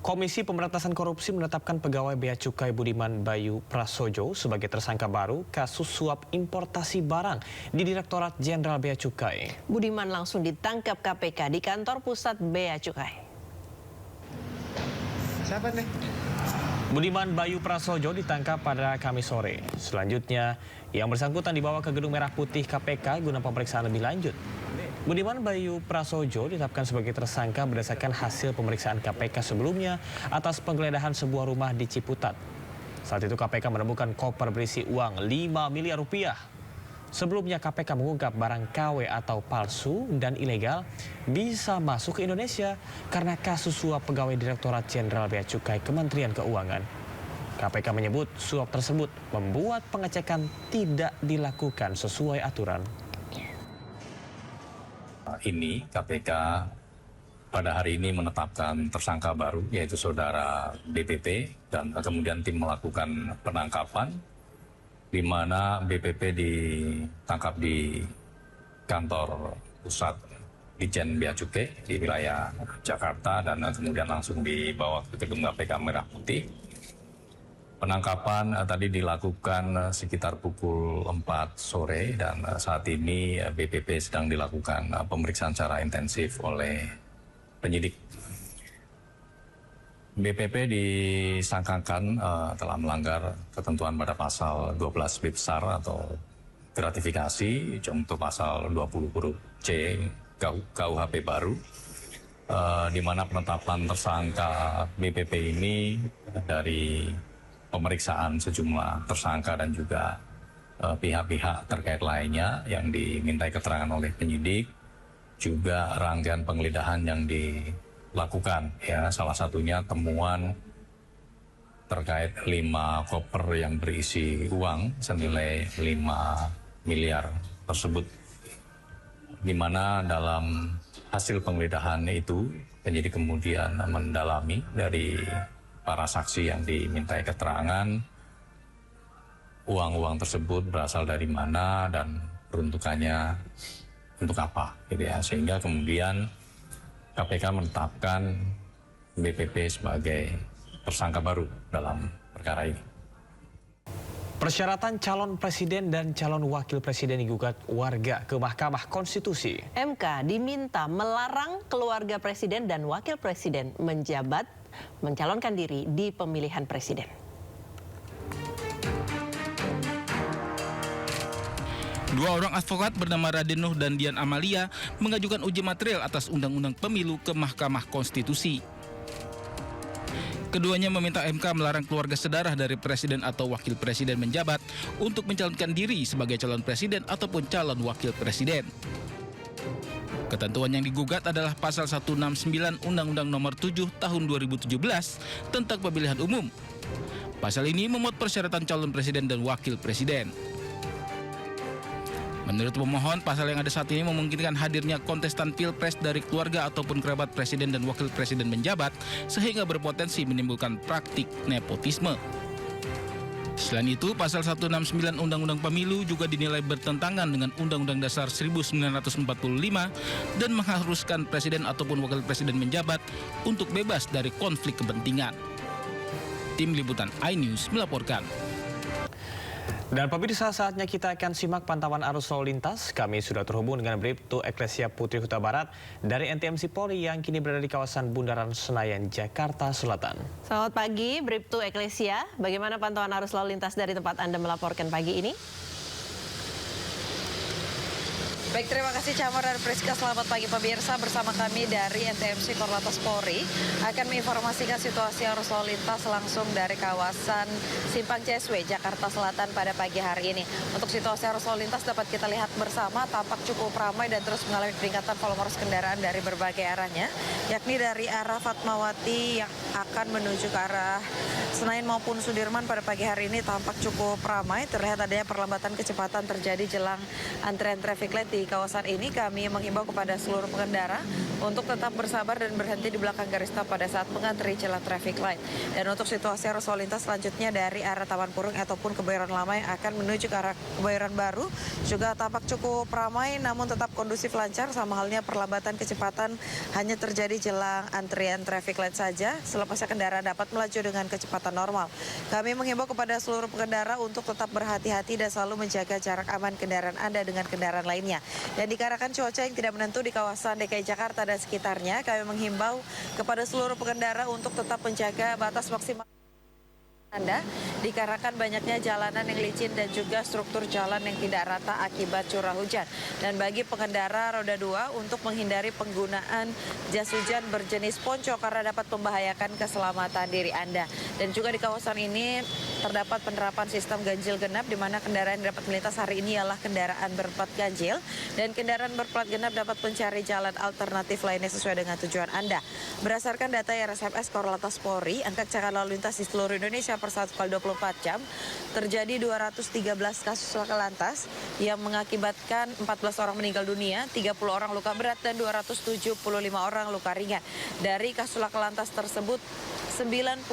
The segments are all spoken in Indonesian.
Komisi Pemberantasan Korupsi menetapkan pegawai Bea Cukai Budiman Bayu Prasojo sebagai tersangka baru kasus suap importasi barang di Direktorat Jenderal Bea Cukai. Budiman langsung ditangkap KPK di kantor pusat Bea Cukai. Siapa nih? Budiman Bayu Prasojo ditangkap pada Kamis sore. Selanjutnya, yang bersangkutan dibawa ke Gedung Merah Putih KPK guna pemeriksaan lebih lanjut. Budiman Bayu Prasojo ditetapkan sebagai tersangka berdasarkan hasil pemeriksaan KPK sebelumnya atas penggeledahan sebuah rumah di Ciputat. Saat itu KPK menemukan koper berisi uang 5 miliar rupiah. Sebelumnya KPK mengungkap barang KW atau palsu dan ilegal bisa masuk ke Indonesia karena kasus suap pegawai Direktorat Jenderal Bea Cukai Kementerian Keuangan. KPK menyebut suap tersebut membuat pengecekan tidak dilakukan sesuai aturan. Ini KPK pada hari ini menetapkan tersangka baru yaitu saudara BPP dan kemudian tim melakukan penangkapan di mana BPP ditangkap di kantor pusat Ditjen Bea Cukai di wilayah Jakarta dan kemudian langsung dibawa ke gedung KPK Merah Putih. Penangkapan tadi dilakukan sekitar pukul 4 sore dan saat ini BPP sedang dilakukan pemeriksaan secara intensif oleh penyidik. BPP disangkakan telah melanggar ketentuan pada pasal 12 B besar atau gratifikasi contoh pasal 20 huruf C KUHP baru, di mana penetapan tersangka BPP ini dari pemeriksaan sejumlah tersangka dan juga pihak-pihak terkait lainnya yang dimintai keterangan oleh penyidik, juga rangkaian penggeledahan yang dilakukan, ya salah satunya temuan terkait 5 koper yang berisi uang senilai 5 miliar tersebut, di mana dalam hasil penggeledahan itu penyidik kemudian mendalami dari para saksi yang dimintai keterangan uang-uang tersebut berasal dari mana dan peruntukannya untuk apa, gitu ya, sehingga kemudian KPK menetapkan BPP sebagai tersangka baru dalam perkara ini. Persyaratan calon presiden dan calon wakil presiden digugat warga ke Mahkamah Konstitusi. MK diminta melarang keluarga presiden dan wakil presiden mencalonkan diri di pemilihan presiden. Dua orang advokat bernama Raden Nuh dan Dian Amalia mengajukan uji material atas Undang-Undang Pemilu ke Mahkamah Konstitusi. Keduanya meminta MK melarang keluarga sedarah dari presiden atau wakil presiden menjabat untuk mencalonkan diri sebagai calon presiden ataupun calon wakil presiden. Ketentuan yang digugat adalah pasal 169 Undang-Undang Nomor 7 Tahun 2017 tentang pemilihan umum. Pasal ini memuat persyaratan calon presiden dan wakil presiden. Menurut pemohon, pasal yang ada saat ini memungkinkan hadirnya kontestan pilpres dari keluarga ataupun kerabat presiden dan wakil presiden menjabat sehingga berpotensi menimbulkan praktik nepotisme. Selain itu, pasal 169 Undang-Undang Pemilu juga dinilai bertentangan dengan Undang-Undang Dasar 1945 dan mengharuskan presiden ataupun wakil presiden menjabat untuk bebas dari konflik kepentingan. Tim Liputan iNews melaporkan. Dan pemirsa, saatnya kita akan simak pantauan arus lalu lintas. Kami sudah terhubung dengan Bribtu Eklesia Putri Huta Barat dari NTMC Polri yang kini berada di kawasan Bundaran Senayan, Jakarta Selatan. Selamat pagi, Bribtu Eklesia. Bagaimana pantauan arus lalu lintas dari tempat Anda melaporkan pagi ini? Baik, terima kasih Camar dan Priska. Selamat pagi pemirsa, bersama kami dari NTMC Korlantas Polri akan menginformasikan situasi arus lalu lintas langsung dari kawasan Simpang CSW, Jakarta Selatan pada pagi hari ini. Untuk situasi arus lalu lintas dapat kita lihat bersama, tampak cukup ramai dan terus mengalami peningkatan volume arus kendaraan dari berbagai arahnya, yakni dari arah Fatmawati yang akan menuju ke arah Senayan maupun Sudirman pada pagi hari ini tampak cukup ramai. Terlihat adanya perlambatan kecepatan terjadi jelang antrean traffic light di di kawasan ini, kami menghimbau kepada seluruh pengendara untuk tetap bersabar dan berhenti di belakang garis stop pada saat mengantri celah traffic light. Dan untuk situasi arus lalu lintas selanjutnya dari arah Taman Purung ataupun Kebayoran Lama yang akan menuju ke arah Kebayoran Baru juga tampak cukup ramai namun tetap kondusif lancar, sama halnya perlambatan kecepatan hanya terjadi jelang antrian traffic light saja. Selepasnya kendaraan dapat melaju dengan kecepatan normal. Kami menghimbau kepada seluruh pengendara untuk tetap berhati-hati dan selalu menjaga jarak aman kendaraan Anda dengan kendaraan lainnya. Dan dikarenakan cuaca yang tidak menentu di kawasan DKI Jakarta dan sekitarnya, kami menghimbau kepada seluruh pengendara untuk tetap menjaga batas maksimal Anda dikarenakan banyaknya jalanan yang licin dan juga struktur jalan yang tidak rata akibat curah hujan. Dan bagi pengendara roda 2 untuk menghindari penggunaan jas hujan berjenis ponco karena dapat membahayakan keselamatan diri Anda. Dan juga di kawasan ini terdapat penerapan sistem ganjil genap di mana kendaraan yang dapat melintas hari ini ialah kendaraan berplat ganjil dan kendaraan berplat genap dapat mencari jalan alternatif lainnya sesuai dengan tujuan Anda. Berdasarkan data RSFS Korlantas Polri, angka kecelakaan lalu lintas di seluruh Indonesia per 1 kali 24 jam terjadi 213 kasus laka lantas yang mengakibatkan 14 orang meninggal dunia, 30 orang luka berat dan 275 orang luka ringan. Dari kasus laka lantas tersebut 99%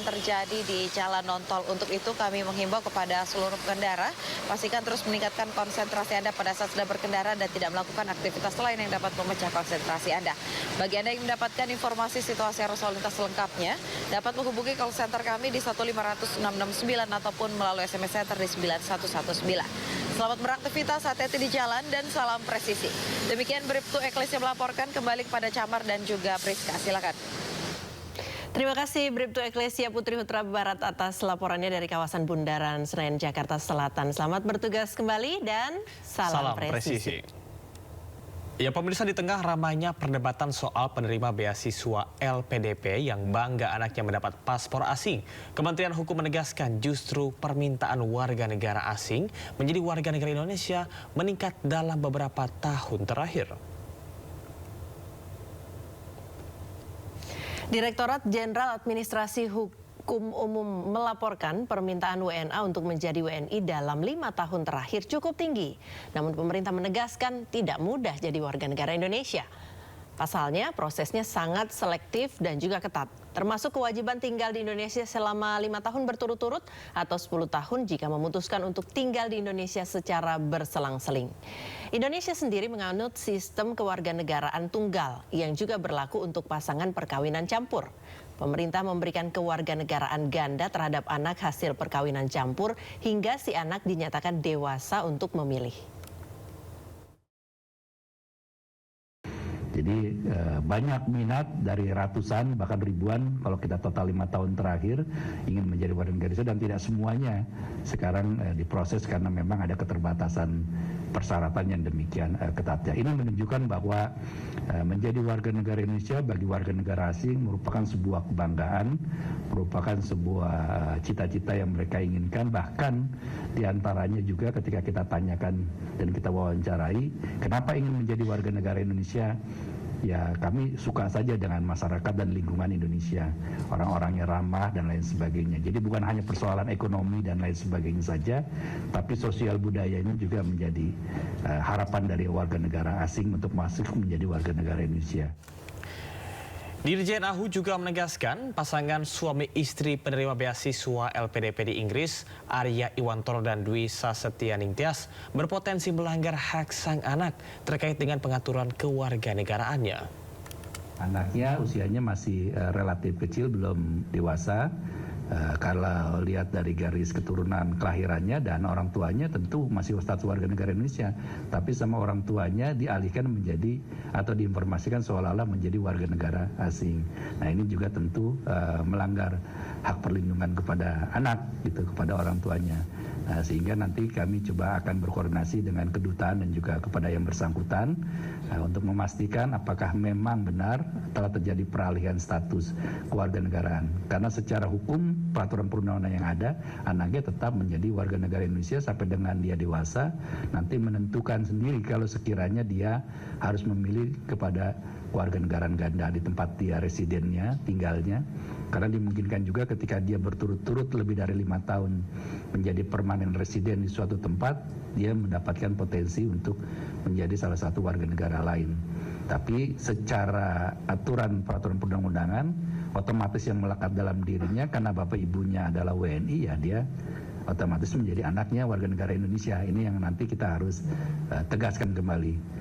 terjadi di jalan non-tol. Untuk itu kami menghimbau kepada seluruh pengendara, pastikan terus meningkatkan konsentrasi Anda pada saat sedang berkendara dan tidak melakukan aktivitas lain yang dapat memecah konsentrasi Anda. Bagi Anda yang mendapatkan informasi situasi arus lalu lintas selengkapnya, dapat menghubungi call center kami di 1500669 ataupun melalui SMS Center di 9119. Selamat beraktivitas, hati-hati di jalan dan salam presisi. Demikian Bribtu Eklesia melaporkan, kembali kepada Camar dan juga Priska. Silakan. Terima kasih Bribtu Eklesia Putri Hutra Barat atas laporannya dari kawasan Bundaran Senayan, Jakarta Selatan. Selamat bertugas kembali dan salam presisi. Ya pemirsa, di tengah ramainya perdebatan soal penerima beasiswa LPDP yang bangga anaknya mendapat paspor asing, Kementerian Hukum menegaskan justru permintaan warga negara asing menjadi warga negara Indonesia meningkat dalam beberapa tahun terakhir. Direktorat Jenderal Administrasi Hukum Umum melaporkan permintaan WNA untuk menjadi WNI dalam 5 tahun terakhir cukup tinggi. Namun pemerintah menegaskan tidak mudah jadi warga negara Indonesia. Pasalnya prosesnya sangat selektif dan juga ketat, termasuk kewajiban tinggal di Indonesia selama 5 tahun berturut-turut atau 10 tahun jika memutuskan untuk tinggal di Indonesia secara berselang-seling. Indonesia sendiri menganut sistem kewarganegaraan tunggal yang juga berlaku untuk pasangan perkawinan campur. Pemerintah memberikan kewarganegaraan ganda terhadap anak hasil perkawinan campur hingga si anak dinyatakan dewasa untuk memilih. Jadi banyak minat dari ratusan bahkan ribuan kalau kita total 5 tahun terakhir ingin menjadi warga negara Indonesia, dan tidak semuanya sekarang diproses karena memang ada keterbatasan persyaratan yang demikian ketatnya. Ini menunjukkan bahwa menjadi warga negara Indonesia bagi warga negara asing merupakan sebuah kebanggaan, merupakan sebuah cita-cita yang mereka inginkan. Bahkan diantaranya juga ketika kita tanyakan dan kita wawancarai kenapa ingin menjadi warga negara Indonesia, ya kami suka saja dengan masyarakat dan lingkungan Indonesia, orang-orangnya ramah dan lain sebagainya. Jadi bukan hanya persoalan ekonomi dan lain sebagainya saja, tapi sosial budaya ini juga menjadi harapan dari warga negara asing untuk masuk menjadi warga negara Indonesia. Dirjen AHU juga menegaskan pasangan suami istri penerima beasiswa LPDP di Inggris, Arya Iwantoro dan Dwi Sasetyaning Tias, berpotensi melanggar hak sang anak terkait dengan pengaturan kewarganegaraannya. Anaknya usianya masih relatif kecil, belum dewasa. Kalau lihat dari garis keturunan kelahirannya dan orang tuanya tentu masih status warga negara Indonesia, tapi sama orang tuanya dialihkan menjadi atau diinformasikan seolah-olah menjadi warga negara asing. Nah ini juga tentu melanggar hak perlindungan kepada anak gitu, kepada orang tuanya. Nah, sehingga nanti kami coba akan berkoordinasi dengan kedutaan dan juga kepada yang bersangkutan untuk memastikan apakah memang benar telah terjadi peralihan status kewarganegaraan. Karena secara hukum peraturan perundang-undangan yang ada, anaknya tetap menjadi warga negara Indonesia sampai dengan dia dewasa, nanti menentukan sendiri kalau sekiranya dia harus memilih kepada kewarganegaraan ganda di tempat dia residennya, tinggalnya. Karena dimungkinkan juga ketika dia berturut-turut lebih dari 5 tahun menjadi permanen residen di suatu tempat, dia mendapatkan potensi untuk menjadi salah satu warga negara lain. Tapi secara aturan peraturan perundang-undangan, otomatis yang melekat dalam dirinya karena bapak ibunya adalah WNI, ya dia otomatis menjadi anaknya warga negara Indonesia. Ini yang nanti kita harus tegaskan kembali.